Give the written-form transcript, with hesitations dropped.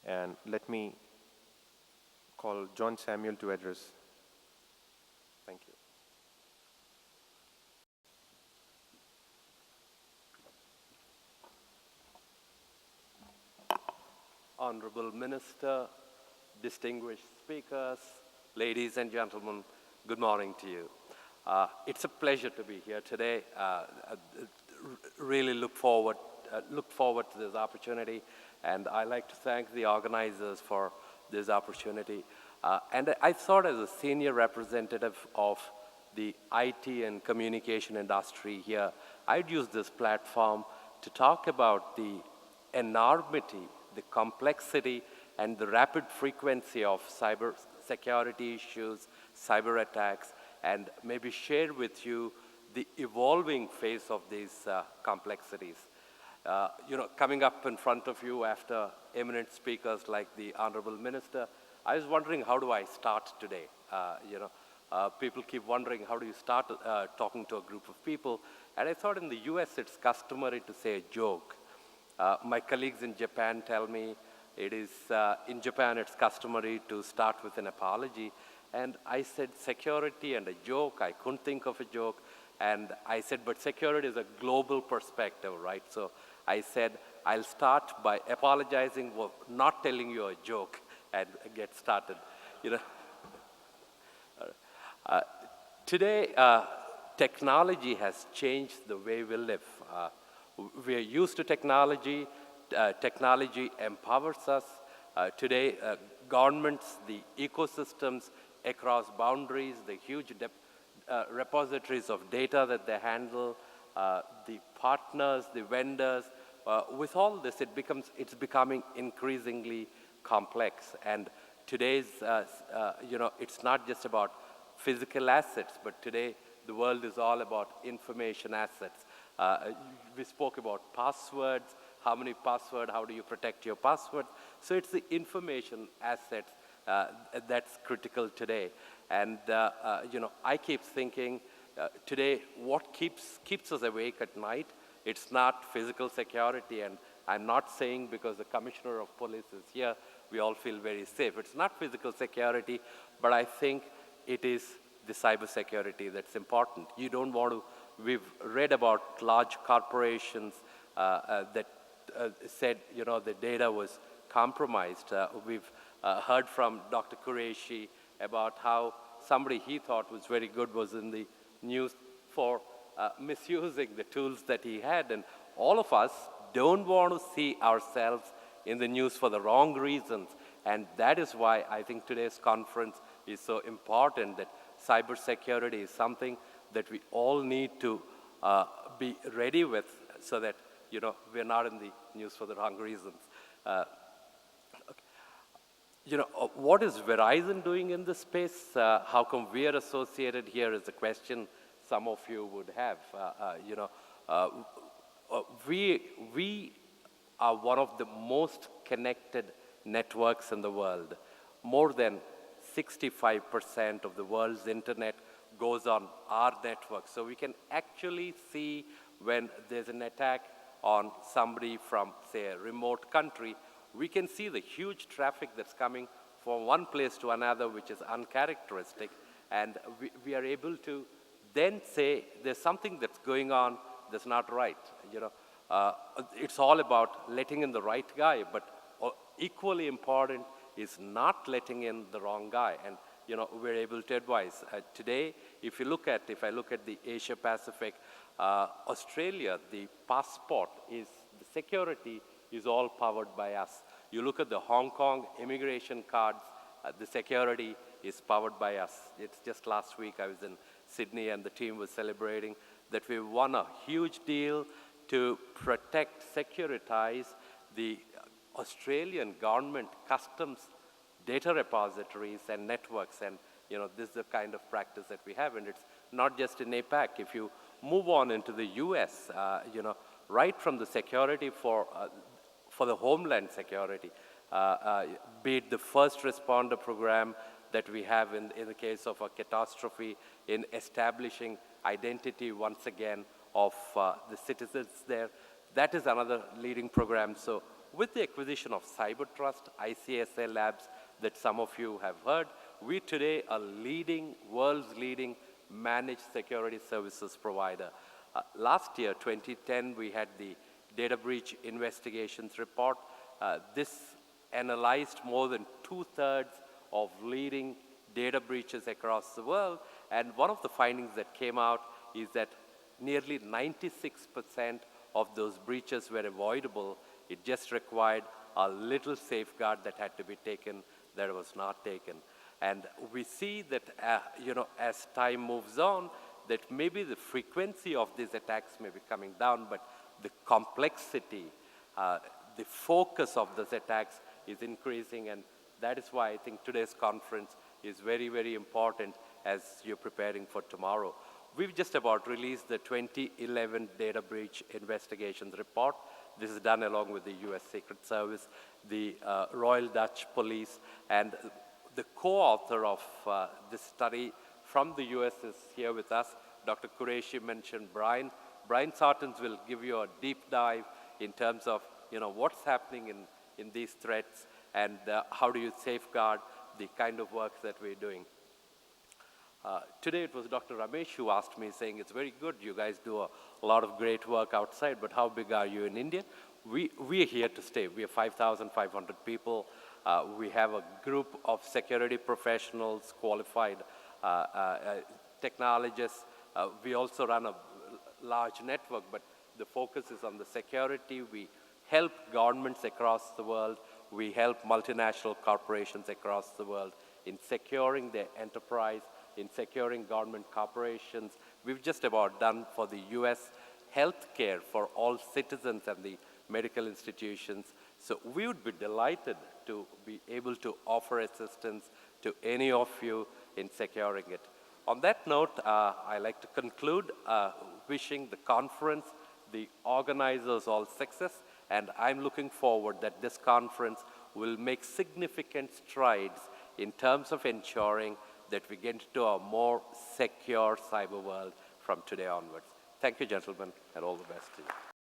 And let me call John Samuel to address. Thank you. Honorable Minister, distinguished speakers, ladies and gentlemen, good morning to you. It's a pleasure to be here today. Really look forward to this opportunity, and I like to thank the organizers for this opportunity. And I thought, as a senior representative of the IT and communication industry here, I'd use this platform to talk about the enormity, the complexity, and the rapid frequency of cyber security issues, cyber attacks, and maybe share with you the evolving face of these complexities. Coming up in front of you after eminent speakers like the Honorable Minister, I was wondering, how do I start today? People keep wondering, how do you start talking to a group of people? And I thought in the US, it's customary to say a joke. My colleagues in Japan tell me in Japan, it's customary to start with an apology. And I said, security and a joke, I couldn't think of a joke. And I said, but security is a global perspective, right? So I said, I'll start by apologizing for not telling you a joke and get started. Today, technology has changed the way we live. We are used to technology. Technology empowers us. Today, governments, the ecosystems across boundaries, the huge repositories of data that they handle, the partners, the vendors, with all this, it's becoming increasingly complex. And today's, it's not just about physical assets, but today the world is all about information assets. We spoke about passwords, how many passwords, how do you protect your password? So it's the information assets that's critical today. And I keep thinking today, what keeps us awake at night, it's not physical security. And I'm not saying because the Commissioner of Police is here, we all feel very safe. It's not physical security, but I think it is the cyber security that's important. You don't want to, we've read about large corporations that said, the data was compromised. We've heard from Dr. Qureshi about how somebody he thought was very good was in the news for misusing the tools that he had. And all of us don't want to see ourselves in the news for the wrong reasons. And that is why I think today's conference is so important, that cybersecurity is something that we all need to be ready with, so that we're not in the news for the wrong reasons. What is Verizon doing in this space? How come we are associated here is a question some of you would have. We are one of the most connected networks in the world. More than 65% of the world's internet goes on our network. So we can actually see when there's an attack on somebody from, say, a remote country, we can see the huge traffic that's coming from one place to another, which is uncharacteristic. And we are able to then say there's something that's going on that's not right. It's all about letting in the right guy, but equally important is not letting in the wrong guy. And we're able to advise. Today, if I look at the Asia Pacific, Australia, the passport the security is all powered by us. You look at the Hong Kong immigration cards, the security is powered by us. It's just last week I was in Sydney and the team was celebrating that we won a huge deal to protect, securitize the Australian government customs data repositories and networks. And this is the kind of practice that we have. And it's not just in APAC. If you move on into the US, right from the security for the homeland security, be it the first responder program that we have in the case of a catastrophe, in establishing identity once again of the citizens there. That is another leading program. So with the acquisition of CyberTrust, E2Labs, that some of you have heard, we today are world's leading managed security services provider. Last year, 2010, we had the data breach investigations report. This analyzed more than 2/3 of leading data breaches across the world. And one of the findings that came out is that nearly 96% of those breaches were avoidable. It just required a little safeguard that had to be taken that was not taken. And we see that, as time moves on, that maybe the frequency of these attacks may be coming down, but the complexity, the focus of those attacks is increasing, and that is why I think today's conference is very, very important as you're preparing for tomorrow. We've just about released the 2011 Data Breach Investigations Report. This is done along with the US Secret Service, the Royal Dutch Police, and the co-author of this study from the US is here with us. Dr. Qureshi mentioned Brian. Brian Sartens will give you a deep dive in terms of what's happening in these threats and how do you safeguard the kind of work that we're doing. Today it was Dr. Ramesh who asked me, saying, it's very good, you guys do a lot of great work outside, but how big are you in India? We are here to stay. We are 5,500 people. We have a group of security professionals, qualified technologists. We also run a large network, but the focus is on the security. We help governments across the world. We help multinational corporations across the world in securing their enterprise, in securing government corporations. We've just about done for the US healthcare for all citizens and the medical institutions. So we would be delighted to be able to offer assistance to any of you in securing it. On that note, I like to conclude wishing the conference, the organizers all success, and I'm looking forward that this conference will make significant strides in terms of ensuring that we get into a more secure cyber world from today onwards. Thank you, gentlemen, and all the best to you.